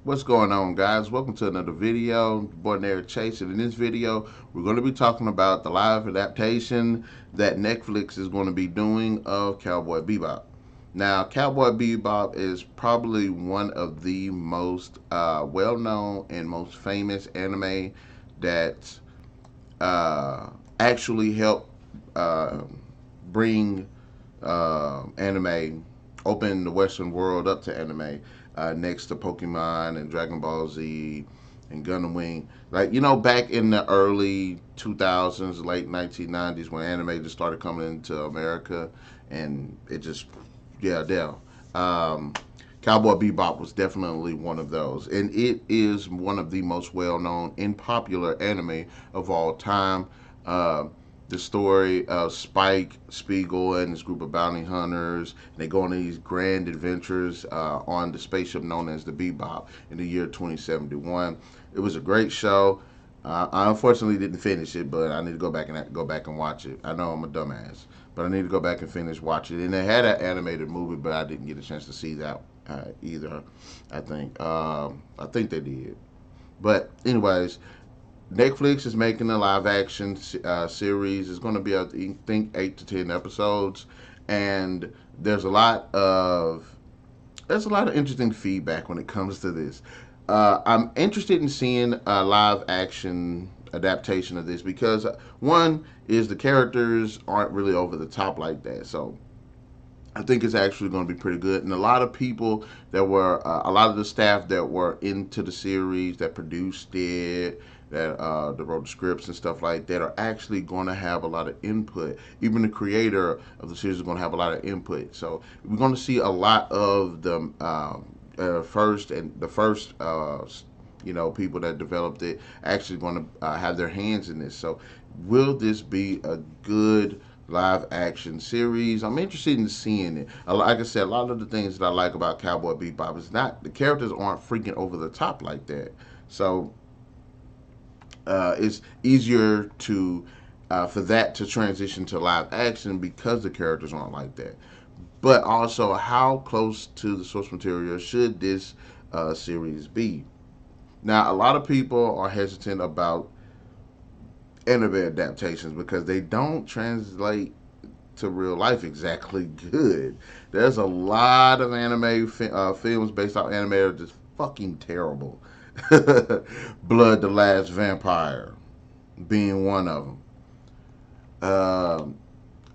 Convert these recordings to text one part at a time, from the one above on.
What's going on, guys? Welcome to another video. Boy, Narik Chase, and in this video, we're going to be talking about the live adaptation that Netflix is going to be doing of Cowboy Bebop. Now, Cowboy Bebop is probably one of the most well-known and most famous anime that actually helped uh, bring anime, open the Western world up to anime, next to Pokemon and Dragon Ball Z and Gundam Wing. Like, back in the early 2000s, late 1990s, when anime just started coming into America, and it just, yeah, there. Um, Cowboy Bebop was definitely one of those, and it is one of the most well-known and popular anime of all time. Uh, the story of Spike Spiegel and his group of bounty hunters. And they go on these grand adventures on the spaceship known as the Bebop in the year 2071. It was a great show. I unfortunately didn't finish it, but I need to go back and watch it. I know I'm a dumbass, but I need to go back and finish watch it. And they had an animated movie, but I didn't get a chance to see that either. I think they did. But anyways, Netflix is making a live action series. It's going to be, I think, 8 to 10 episodes, and there's a lot of interesting feedback when it comes to this. I'm interested in seeing a live action adaptation of this because one is the characters aren't really over the top like that, so I think it's actually going to be pretty good. And a lot of people a lot of the staff that were into the series, that produced it, that wrote the scripts and stuff like that, are actually going to have a lot of input. Even the creator of the series is going to have a lot of input. So we're going to see a lot of the first people that developed it actually going to have their hands in this. So will this be a good live action series? I'm interested in seeing it. Like I said, a lot of the things that I like about Cowboy Bebop is not the characters aren't freaking over the top like that. So it's easier to for that to transition to live action because the characters aren't like that. But also, how close to the source material should this series be? Now, a lot of people are hesitant about anime adaptations because they don't translate to real life exactly good. There's a lot of films based off anime that are just fucking terrible. Blood the Last Vampire being one of them.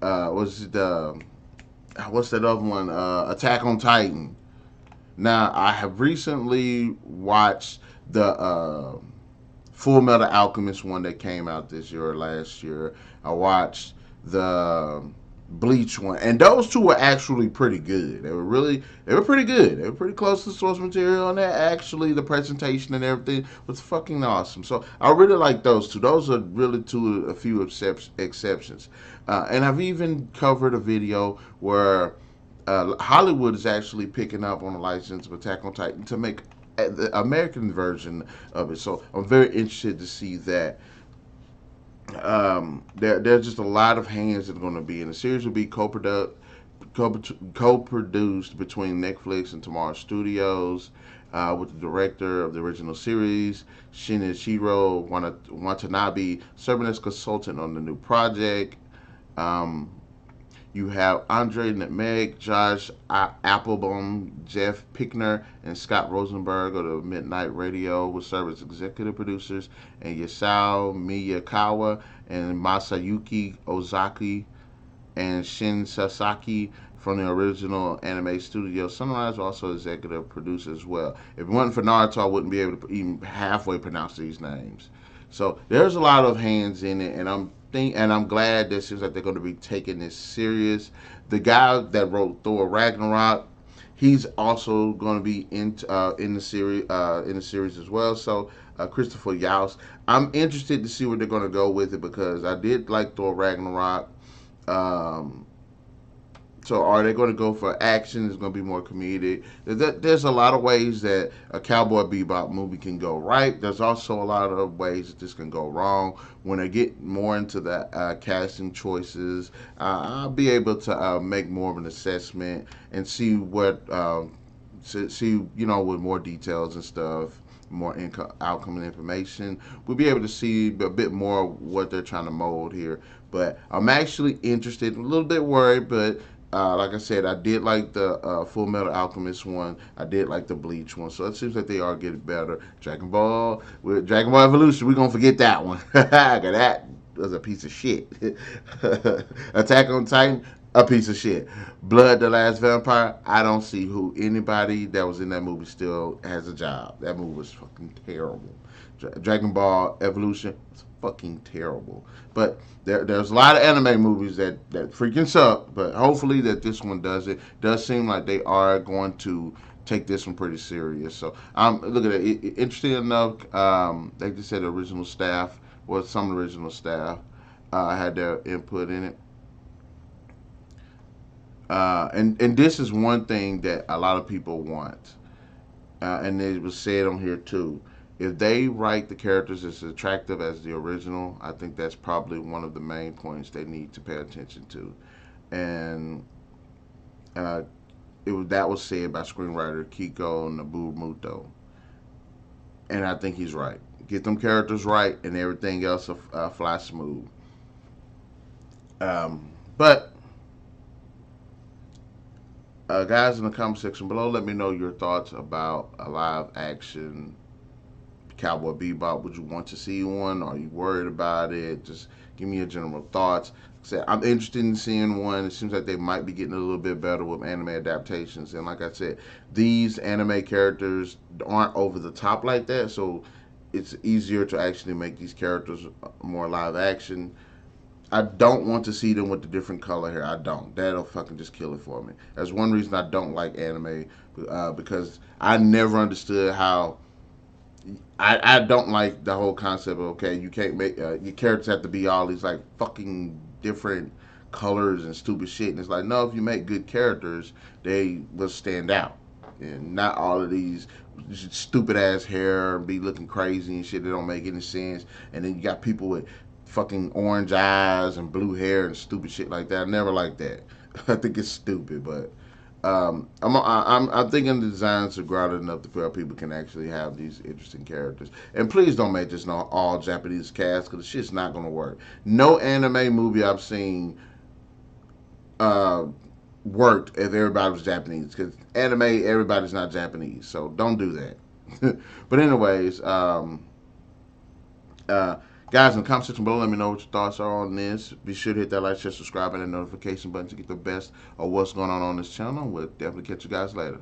Was it what's that other one? Attack on Titan. Now I have recently watched the Full Metal Alchemist one that came out this year or last year. I watched the Bleach one, and those two were actually pretty good. They were pretty good. They were pretty close to source material, and that actually the presentation and everything was fucking awesome. So I really like those two. Those are really a few exceptions. And I've even covered a video where Hollywood is actually picking up on the license of Attack on Titan to make the American version of it. So I'm very interested to see that. There's just a lot of hands that are going to be in the series. Will be co-produced between Netflix and Tomorrow Studios, with the director of the original series, Shinichiro Watanabe, serving as consultant on the new project. Um, you have Andre Nutmeg, Josh Applebaum, Jeff Pickner, and Scott Rosenberg of the Midnight Radio will serve as executive producers, and Yasao Miyakawa and Masayuki Ozaki and Shin Sasaki from the original anime studio Sunrise are also executive producers as well. If it wasn't for Naruto, I wouldn't be able to even halfway pronounce these names. So there's a lot of hands in it, and I'm glad that it seems like they're going to be taking this serious. The guy that wrote Thor Ragnarok, he's also going to be in the series as well. So Christopher Yaus, I'm interested to see where they're going to go with it because I did like Thor Ragnarok. Um, so are they going to go for action? It's going to be more comedic. There's a lot of ways that a Cowboy Bebop movie can go right. There's also a lot of ways that this can go wrong. When I get more into the casting choices, I'll be able to make more of an assessment and see what see, with more details and stuff, more outcome and information, we'll be able to see a bit more what they're trying to mold here. But I'm actually interested, a little bit worried, but like I said, I did like the Full Metal Alchemist one. I did like the Bleach one. So it seems like they are getting better. Dragon Ball Evolution, we're gonna forget that one. That was a piece of shit. Attack on Titan, a piece of shit. Blood, the Last Vampire. I don't see who anybody that was in that movie still has a job. That movie was fucking terrible. Dragon Ball Evolution was fucking terrible. But there's a lot of anime movies that freaking suck. But hopefully that this one does it. Does seem like they are going to take this one pretty serious. So look at it. Interesting enough, like they said, the original staff, well, some original staff had their input in it. And this is one thing that a lot of people want, and it was said on here too. If they write the characters as attractive as the original, I think that's probably one of the main points they need to pay attention to. And uh, that was said by screenwriter Kiko Nobumoto, and I think he's right. Get them characters right, and everything else will fly smooth. But guys, in the comment section below, let me know your thoughts about a live action Cowboy Bebop. Would you want to see one? Are you worried about it? Just give me your general thoughts. I'm interested in seeing one. It seems like they might be getting a little bit better with anime adaptations. And like I said, these anime characters aren't over the top like that, so it's easier to actually make these characters more live action. I don't want to see them with the different color hair. I don't. That'll fucking just kill it for me. That's one reason I don't like anime, because I never understood how. I don't like the whole concept of, okay, you can't make your characters have to be all these like fucking different colors and stupid shit. And it's like, no, if you make good characters, they will stand out, and not all of these stupid ass hair and be looking crazy and shit that don't make any sense. And then you got people with fucking orange eyes and blue hair and stupid shit like that. I never like that. I think it's stupid, but I'm thinking the designs are grounded enough to where people can actually have these interesting characters. And please don't make this no all Japanese cast, because the shit's not gonna work. No anime movie I've seen uh, worked if everybody was Japanese, because anime everybody's not Japanese, so don't do that. But anyways, uh, guys, in the comment section below, let me know what your thoughts are on this. Be sure to hit that like, share, subscribe, and the notification button to get the best of what's going on this channel. We'll definitely catch you guys later.